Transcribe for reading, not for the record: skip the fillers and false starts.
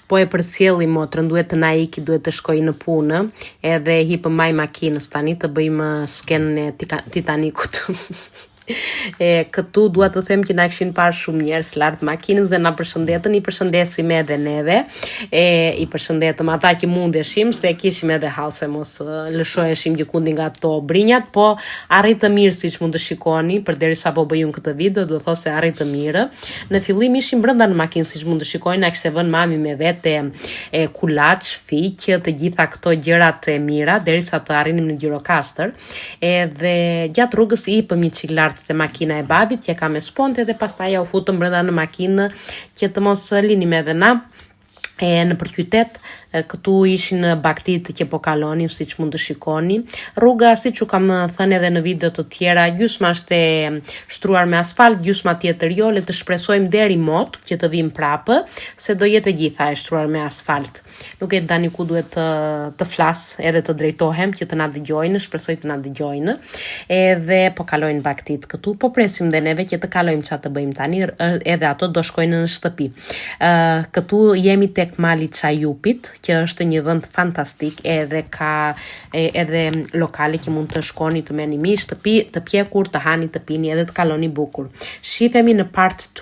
Po e përcjelli motrën, duhet të na iki, duhet të shkoj në punë, edhe hipëm maj makinës tani të bëjmë skenën e Titanikut. Këtu dua të them që na kishin parë shumë njerëz lart makinës dhe na përshëndetën, i përshëndesim edhe neve, i përshëndetëm ata që mundeshim, se kishim edhe hallse mos lëshoheshim gjikundi nga ato brinjat, po arrit të mirë siç mund të shikoni, përderisa po bëjun këtë video, do të thosë se arrit të mirë. Në fillim ishim brenda në makinë siç mund të shikoni, na kishte vënë mami me vete kulaç, fiq, të gjitha këto gjërat e mira derisa të arrinim në Gjirokastër. Edhe gjatë rrugës i hipëm një çik lart te makina e babit, që ka me sponte dhe pastaj ja u futëm brenda në makinë që të mos linim edhe na. Në përqytet, këtu ishin baktit që po kalonin, siç mund të shikoni. Rruga, siç u kam thënë edhe në video të tjera, gjysma është e shtruar me asfalt, gjysma tjetër jo, le të shpresojmë deri mot që të vim prapë, se do jetë e gjitha e shtruar me asfalt. Nuk e dani ku duhet të flas edhe të drejtohem që të na dëgjojnë, shpresoj të na dëgjojnë. Edhe po kalojnë baktit këtu, po presim dhe neve që të kalojmë çfarë të bëjmë tani, edhe ato do shkojnë në shtëpi. Këtu jemi tek Mali Çajupit, që është një vend fantastik, edhe ka edhe lokale që mund të shkoni të merrni mish, të pjekur, të hani, të pini edhe të kaloni bukur. Shifemi në part 2.